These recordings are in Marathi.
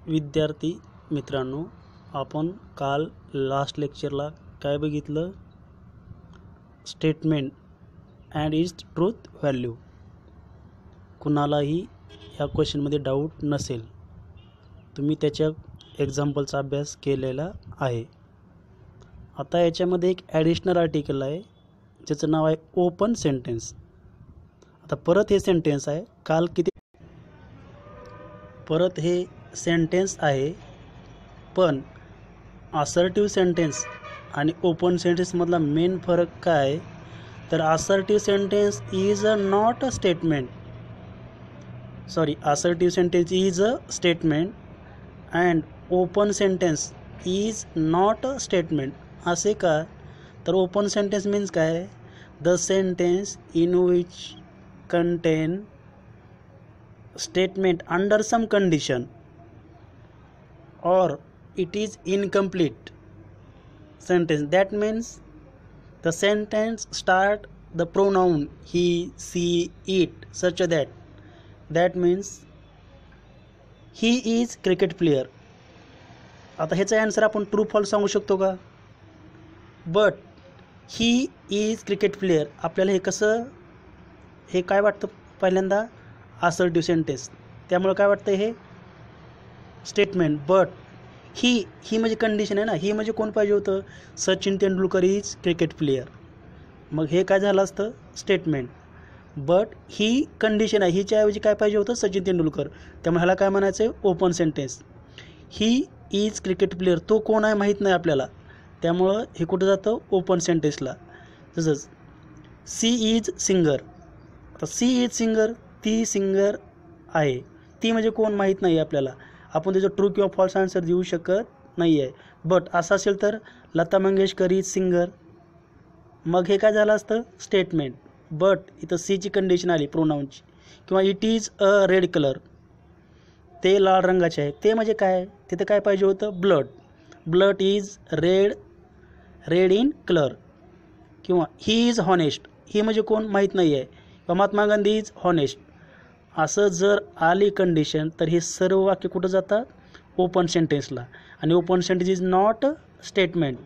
विद्यार्थी मित्रांनो, आपण काल लास्ट लेक्चरला काय बघितलं? Statement and is truth value. कुणालाही या क्वेश्चनमध्ये डाऊट नसेल, तुम्ही त्याच्या एक्झाम्पलचा अभ्यास केलेला आहे. आता याच्यामध्ये एक ॲडिशनल आर्टिकल आहे ज्याचं नाव आहे ओपन सेंटेन्स. आता परत हे सेंटेन्स आहे, काल किती परत हे सेंटेन्स आहे, पण असर्टिव्ह सेंटेन्स आणि ओपन सेंटेन्समधला मेन फरक काय आहे? तर assertive sentence is a not a statement, assertive sentence is a statement and open sentence is not a statement. असे का? तर ओपन सेंटेन्स मीन्स काय? The sentence in which contain statement under some condition or it is incomplete sentence. That means the sentence start the pronoun he, she, it, such that means he is cricket player. आता ह्याचा आन्सर आपण ट्रू फॉल्स सांगू शकतो का? But he is cricket player, आपल्याला हे कसं, हे काय वाटतं? पहिल्यांदा असर्टिव्ह सेंटेन्स, त्यामुळे काय वाटतं? हे स्टेटमेंट. बट ही म्हणजे कंडिशन आहे ना, ही म्हणजे कोण पाहिजे होतं? Sachin Tendulkar is cricket player. मग हे काय झालं असतं? स्टेटमेंट. बट ही कंडिशन आहे, हिच्याऐवजी काय पाहिजे होतं? सचिन तेंडुलकर. त्यामुळे ह्याला काय म्हणायचं आहे? Open sentence. He is cricket player, तो कोण आहे माहीत नाही आपल्याला, त्यामुळं हे कुठं जातं? ओपन सेंटेन्सला. तसंच सी इज सिंगर. आता सी इज सिंगर, ती सिंगर आहे, ती म्हणजे कोण माहीत नाही आपल्याला, आपण त्याचं ट्रू किंवा फॉल्स आन्सर देऊ शकत नाही आहे. बट असं असेल तर लता मंगेशकर इज सिंगर, मग हे काय झालं असतं? स्टेटमेंट. बट इथं सीची कंडिशन आली प्रोनाऊनची. किंवा it is a red colour, ते लाल रंगाचे आहे, ते म्हणजे काय? तिथं काय पाहिजे होतं? Blood is red in colour. किंवा ही इज हॉनेस्ट, ही म्हणजे कोण माहीत नाही आहे, किंवा महात्मा गांधी इज हॉनेस्ट. असं जर आली कंडिशन तर हे सर्व वाक्य कुठं जातात? ओपन सेंटेन्सला. आणि open sentence is not statement.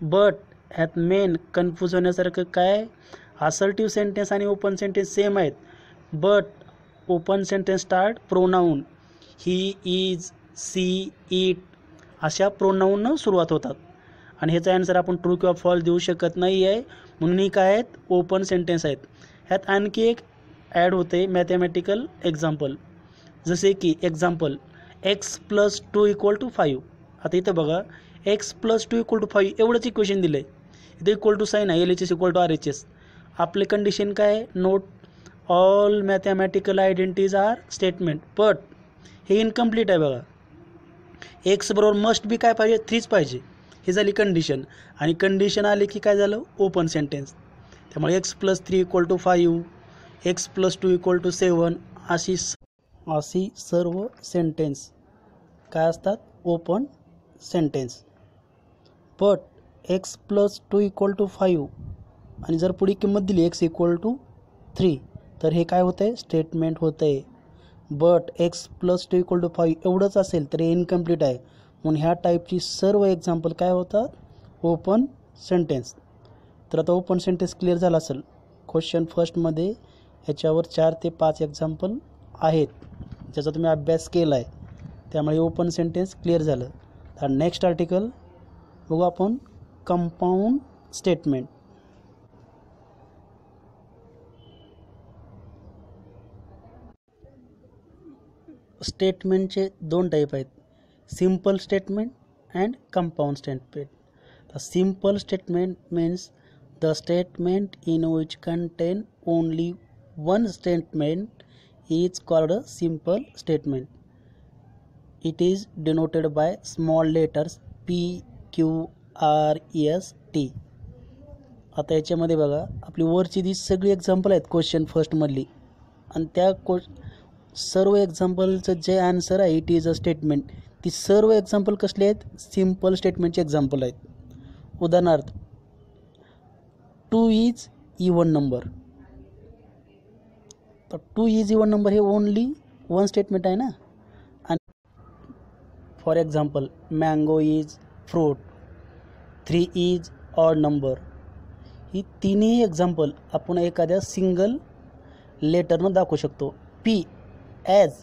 But ह्यात मेन कन्फ्यूज होण्यासारखं काय? असर्टिव्ह सेंटेन्स आणि ओपन सेंटेन्स सेम आहेत, but open sentence start pronoun he, is, she, it अशा प्रोनाऊननं सुरुवात होतात. आणि ह्याचा आन्सर आपण ट्रू किंवा फॉल्स देऊ शकत नाही आहे, म्हणून ही काय आहेत? ओपन सेंटेन्स आहेत. ह्यात आणखी एक ॲड होते मॅथमॅटिकल एक्झाम्पल, जसे की एक्झाम्पल x+2=5. आता इथं बघा, x+2=5 एवढंच इक्वेशन दिलं आहे, इथं इक्वल टू साईन आहे, LHS = RHS. आपले कंडिशन काय? Note all mathematical identities are statement. But हे इनकम्प्लीट आहे बघा. x बरोबर मस्ट बी काय पाहिजे? 3च पाहिजे, ही झाली कंडिशन. आणि कंडिशन आली की काय झालं? Open sentence. त्यामुळे x+3=5, x+2=7 अशी सर्व सेंटेन्स काय असतात? Open sentence. बट x+2=5 आणि जर पुढे किंमत दिली x=3 तर हे काय होतं आहे? स्टेटमेंट होतं आहे. बट x+2=5 एवढंच असेल तर हे इनकम्प्लीट आहे, म्हणून ह्या टाईपची सर्व एक्झाम्पल काय होतात? Open sentence. तर आता ओपन सेंटेन्स क्लिअर झाला असेल. क्वेश्चन फर्स्टमध्ये ह्याच्यावर 4 ते 5 एक्झाम्पल आहेत ज्याचा तुम्ही अभ्यास केला आहे, त्यामुळे ओपन सेंटेन्स क्लिअर झालं. तर नेक्स्ट आर्टिकल बघू आपण, कंपाऊंड स्टेटमेंट. स्टेटमेंटचे 2 टाईप आहेत, simple statement and compound statement. The simple statement means the statement in which contain only one statement is called a simple statement. It is denoted by small letters P, Q, R, S, T. आता याच्यामध्ये बघा, आपली वरची जी सगळी एक्झाम्पल आहेत क्वेश्चन फर्स्टमधली, आणि त्या सर्व एक्झाम्पलचं जे आन्सर आहे इट इज अ स्टेटमेंट, ती सर्व एक्झाम्पल कसले आहेत? सिम्पल स्टेटमेंटचे एक्झाम्पल आहेत. उदाहरणार्थ 2 इज इवन नंबर, तर 2 इज इवन नंबर हे ओनली वन स्टेटमेंट आहे ना. आणि for example mango is fruit, 3 is odd number. ही तिन्ही एक्झाम्पल आपण एखाद्या सिंगल लेटरनं दाखवू शकतो. P as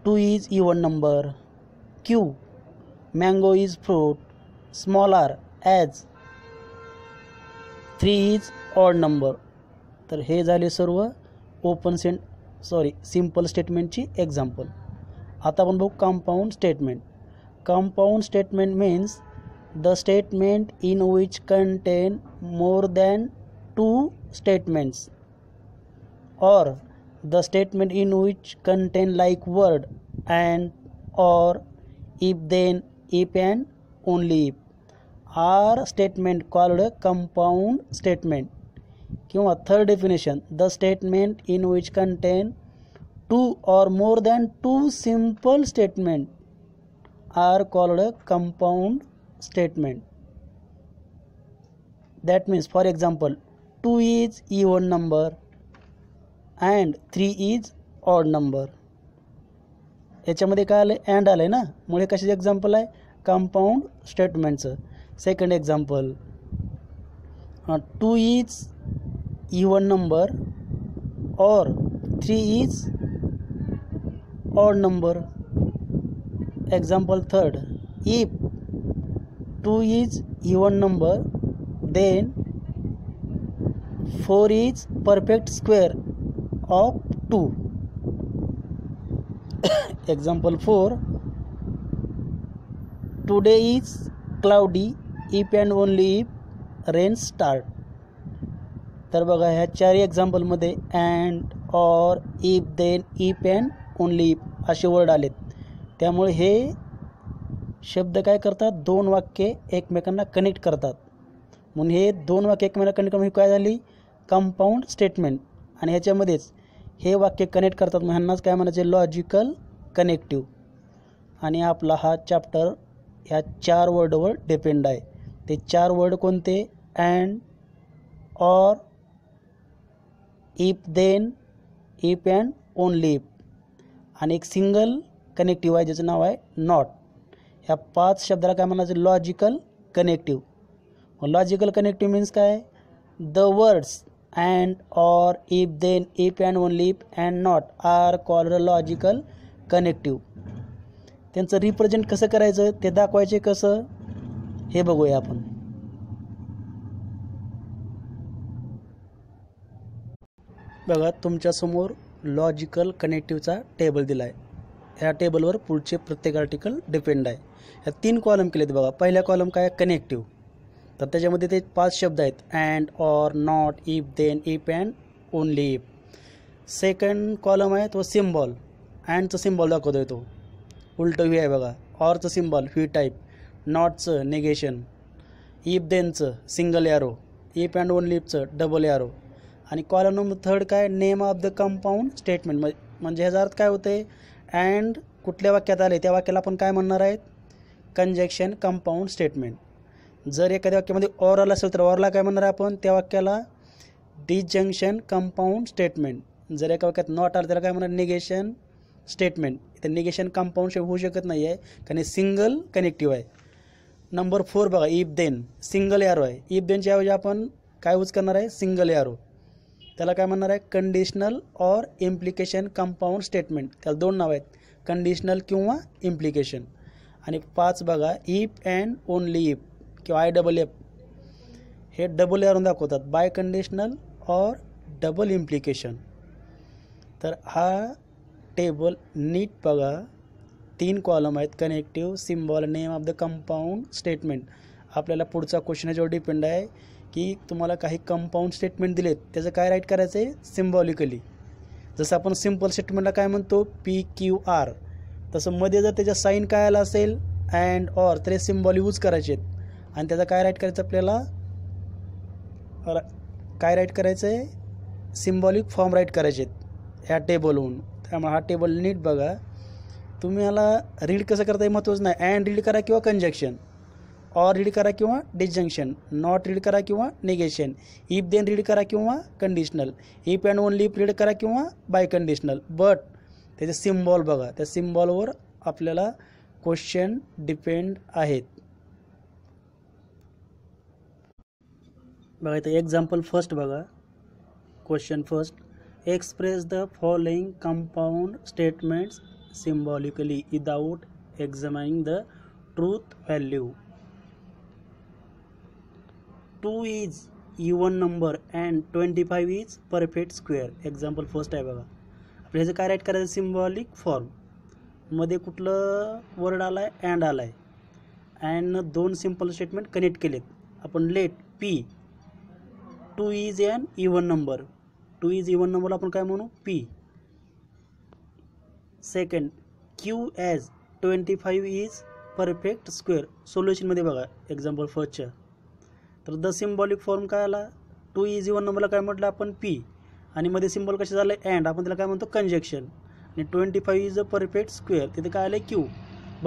2 is even number, Q mango is fruit, small r as 3 is odd number. तर हे झाले सर्व सिम्पल स्टेटमेंटची एक्झाम्पल. आता आपण बघू compound statement. Compound statement means the statement in which contain more than 2 statements, or the statement in which contain like word and, or, if then, if and only if are statement called a compound statement. किंवा third definition, the statement in which contain 2 or more than 2 simple statement are called a compound statement. That means, for example, 2 is even number and 3 is odd number. याच्यामध्ये काय आलं, अँड आलं आहे ना, मुळे कशाचं एक्झाम्पल आहे, कंपाऊंड स्टेटमेंटचं. Second example, 2 is even number और 3 is odd number. Example third, if 2 is even number then 4 is perfect square of 2. Example 4, today is cloudy if and only if rain start. तर बघा ह्या 4 एक्झाम्पलमध्ये and, or, if, then, if and only if असे वर्ड आलेत. त्यामुळे हे शब्द काय करतात, 2 वाक्ये एकमेकांना कनेक्ट करतात. म्हणून हे 2 वाक्य एकमेकांना कनेक्ट करून काय झाली, कंपाऊंड स्टेटमेंट. आणि ह्याच्यामध्येच हे वाक्य कनेक्ट करतात, मग ह्यांनाच काय म्हणायचे, लॉजिकल कनेक्टिव्ह. आणि आपला हा चॅप्टर ह्या 4 वर्डवर डिपेंड आहे. ते 4 वर्ड कोणते, and, or, if, then, if and only if. आणि एक सिंगल कनेक्टिव्ह आहे ज्याचं नाव आहे नॉट. ह्या 5 शब्दाला काय म्हणायचं, logical connective. Logical connective means काय, the words and, or, if, then, if and only if and not are called logical connective. त्यांचं रिप्रेझेंट कसं करायचं ते दाखवायचे कसं हे बघूया आपण. बघा तुमच्यासमोर लॉजिकल कनेक्टिव्हचा टेबल दिला आहे. ह्या टेबलवर पुढचे प्रत्येक आर्टिकल डिपेंड आहे. ह्या 3 कॉलम केलेत बघा. पहिला कॉलम काय, कनेक्टिव्ह. तर त्याच्यामध्ये ते 5 शब्द आहेत, and, or, not, if, then, if and only if. Second column आहे तो सिम्बॉल. अँडचं सिम्बॉल दाखवतो आहे तो उलटं व्ही आहे बघा. ऑरचं सिम्बॉल व्ही टाईप, नॉटचं निगेशन, इफ देनचं single arrow, if and only इफचं डबल ॲरो. आणि कॉलम नंबर थर्ड काय, name of the compound statement. म्हणजे ह्याचा अर्थ काय होते, अँड कुठल्या वाक्यात आले त्या वाक्याला आपण काय म्हणणार आहेत, कंजक्शन कंपाऊंड स्टेटमेंट. जर एखाद्या वाक्यामध्ये ऑर आला असेल तर ऑरला काय म्हणणार आपण, त्या वाक्याला डिसजंक्शन कंपाऊंड स्टेटमेंट. जर एका वाक्यात नॉट आलं त्याला काय म्हणणार, निगेशन स्टेटमेंट. इथे निगेशन कंपाऊंड होऊ शकत नाही आहे कारण सिंगल कनेक्टिव्ह आहे. नंबर 4 बघा, इफ देन सिंगल ॲरो आहे. इफ देनच्या ऐवजी आपण काय यूज करणार आहे, सिंगल ॲरो. त्याला काय म्हणणार आहे, conditional or implication compound statement. त्याला 2 नाव आहेत, कंडिशनल किंवा इम्प्लिकेशन. आणि 5 बघा, इफ अँड ओनली इफ किंवा IFF हे डबल ॲरो दाखवतात, biconditional or double implication. तर हा टेबल नीट बघा, 3 कॉलम आहेत, connective, symbol, name of the compound statement. आपल्याला पुढचा क्वेश्चन याच्यावर डिपेंड आहे की तुम्हाला काही कंपाऊंड स्टेटमेंट दिलेत त्याचं काय राईट करायचं आहे, सिम्बॉलिकली. जसं आपण सिम्पल स्टेटमेंटला काय म्हणतो, PQR, तसं मध्ये जर त्याच्या साईन काय आला असेल अँड ऑर तर हे सिम्बॉल यूज करायचे आहेत. आणि त्याचा काय राईट करायचं, आपल्याला काय राईट करायचं आहे, सिम्बॉलिक फॉर्म राईट करायचे आहेत ह्या टेबलहून. त्यामुळे हा टेबल नीट बघा. तुम्ही याला रीड कसं करता हे महत्त्वाचं नाही. अँड रीड करा किंवा कंजक्शन, ऑर रीड करा किंवा डिसजंक्शन, नॉट रीड करा किंवा निगेशन, इफ देन रीड करा किंवा conditional, if and only if read करा किंवा बाय कंडिशनल. बट त्याचे सिम्बॉल बघा, त्या सिम्बॉलवर आपल्याला क्वेश्चन डिपेंड आहेत. बघा इथं एक्झाम्पल फर्स्ट बघा. Question first, express the following compound statements symbolically without examining the truth value. 2 is even number and 25 is perfect square. Example first आहे बघा. आपल्याला ह्याचं काय राईट करायचं, सिम्बॉलिक फॉर्म मध्ये कुठलं वर्ड आलाय, अँड आलाय, अँड दोन सिम्पल स्टेटमेंट कनेक्ट केलेत आपण. Let P 2 is an even number. 2 is even number आपण काय म्हणू, P. Second, Q as 25 is perfect square. सोल्युशनमध्ये बघा एक्झाम्पल फर्स्टच्या. तर द सिम्बॉलिक फॉर्म काय आला, 2 is even नंबरला काय म्हटलं आपण, पी, आणि मध्ये सिम्बॉल कसे झालं, अँड, आपण त्याला काय म्हणतो, कंजक्शन. आणि 25 इज अ परफेक्ट स्क्वेअर, तिथे काय आलं, Q.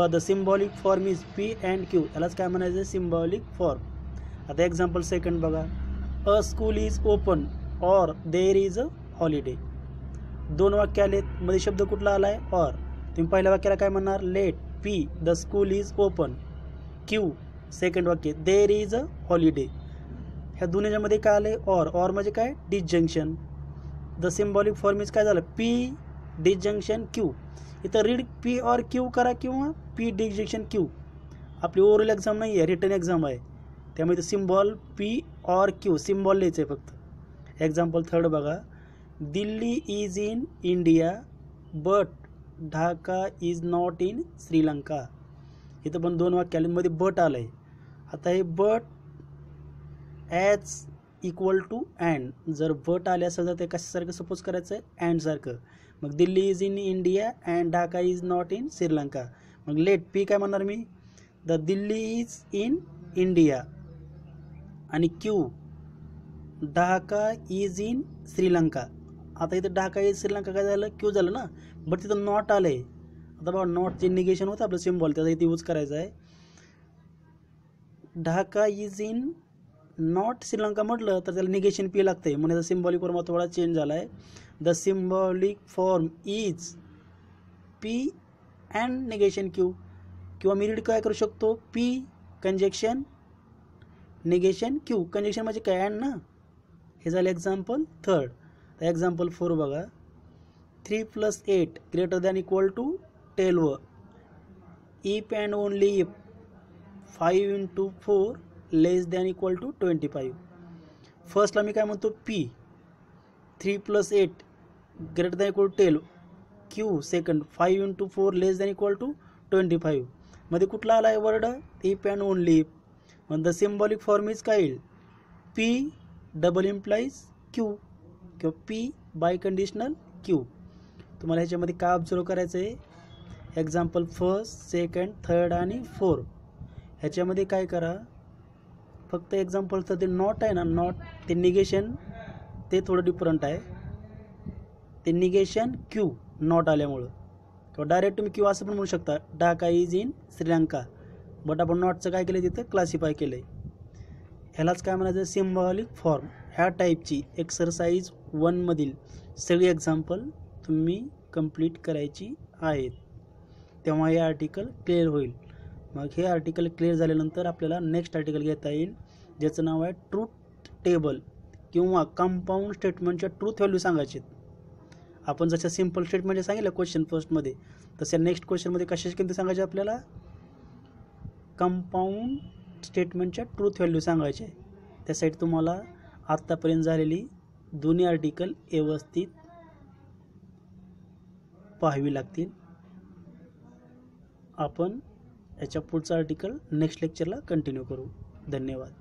The symbolic form is P and Q, यालाच काय म्हणायचं, सिम्बॉलिक फॉर्म. आता एक्झाम्पल सेकंड बघा. अ school is open or their is a holiday. दोन वाक्य आलेत, मध्ये शब्द कुठला आलाय, ऑर. तुम्ही पहिल्या वाक्याला काय म्हणणार, let P the school is open, Q second वाक्य देअर इज अ हॉलिडे. ह्या दोन्हीच्यामध्ये काय आले, ऑर. ऑर म्हणजे काय, disjunction. The symbolic form is काय झालं, पी डिसजंक्शन क्यू. इथं रीड पी और क्यू करा किंवा पी डिसजंक्शन क्यू. आपली ओरल एक्झाम नाही आहे, रिटर्न एक्झाम आहे, त्यामुळे इथं symbol P or Q symbol लिहायचं आहे फक्त. एक्झाम्पल थर्ड बघा. Delhi is in India but Dhaka is not in Sri Lanka. इथं पण दोन वाक्य आले, मध्ये बट आलं आहे. आता हे but as equal to and, जर बट आले असेल तर ते कशासारखं सपोज करायचं आहे, अँडसारखं. मग Delhi is in India and Dhaka is not in Sri Lanka. मग लेट पी काय म्हणणार मी, the Delhi is in India, आणि Q Dhaka is in Sri Lanka. आता इथं ढाका इज श्रीलंका काय झालं, क्यू झालं ना, बट तिथं नॉट आलं आहे. आता बघा नॉट जे निगेशन होतं आपलं सिम्बॉल, त्याचा इथे यूज करायचा आहे. Dhaka is in not Sri Lanka म्हटलं तर त्याला निगेशन पी लागते, म्हणजे त्याचा सिम्बॉलिक फॉर्म थोडा चेंज झाला आहे. The symbolic form is P and negation Q. किंवा मी रीड काय करू शकतो, P conjunction negation Q. Conjunction म्हणजे काय, अँड ना. हे झालं एक्झाम्पल थर्ड. एक्झाम्पल फोर बघा. 3 + 8 greater than equal to 12. If and only if 5 × 4 less than equal to 25. फर्स्टला मी काय म्हणतो, P 3 + 8 greater than equal to 12, Q second 5 × 4 less than equal to 25. मध्ये कुठला आला आहे word, if and only if. मग द सिम्बॉलिक फॉर्म इज काय येईल, पी डबल इम्प्लाइज क्यू किंवा पी बाय कंडिशनल क्यू. तुम्हाला ह्याच्यामध्ये काय ऑब्झर्व करायचं आहे, एक्झाम्पल फर्स्ट सेकंड थर्ड आणि फोर. ह्याच्यामध्ये काय करा, फक्त एक्झाम्पलचं ते नॉट आहे ना, नॉट ते निगेशन ते थोडं डिफरंट आहे. ते निगेशन क्यू नॉट आल्यामुळं, किंवा डायरेक्ट तुम्ही क्यू असं पण म्हणू शकता, Dhaka is in Sri Lanka, but आपण नॉटचं काय केलं तिथं क्लासिफाय केलं आहे. ह्यालाच काय म्हणायचं, सिम्बॉलिक फॉर्म. ह्या टाईपची एक्सरसाइज 1 मधील सगळी एक्झाम्पल तुम्ही कंप्लीट करायची आहेत, तेव्हा हे आर्टिकल क्लिअर होईल. मग हे आर्टिकल क्लिअर झाल्यानंतर आपल्याला नेक्स्ट आर्टिकल घेता येईल, ज्याचं नाव आहे ट्रूथ टेबल किंवा कंपाऊंड स्टेटमेंटच्या ट्रूथ व्हॅल्यू सांगायचे. आपण जशा सिम्पल स्टेटमेंट सांगितलं क्वेश्चन फर्स्टमध्ये, तशा नेक्स्ट क्वेश्चनमध्ये कशाची किंमती सांगायची, आपल्याला कंपाऊंड स्टेटमेंटच्या ट्रूथ व्हॅल्यू सांगायचे. त्यासाठी तुम्हाला आत्तापर्यंत झालेली दोन्ही आर्टिकल व्यवस्थित पाहावी लागतील. आपण याच्या पुढचं आर्टिकल नेक्स्ट लेक्चरला कंटिन्यू करू. धन्यवाद.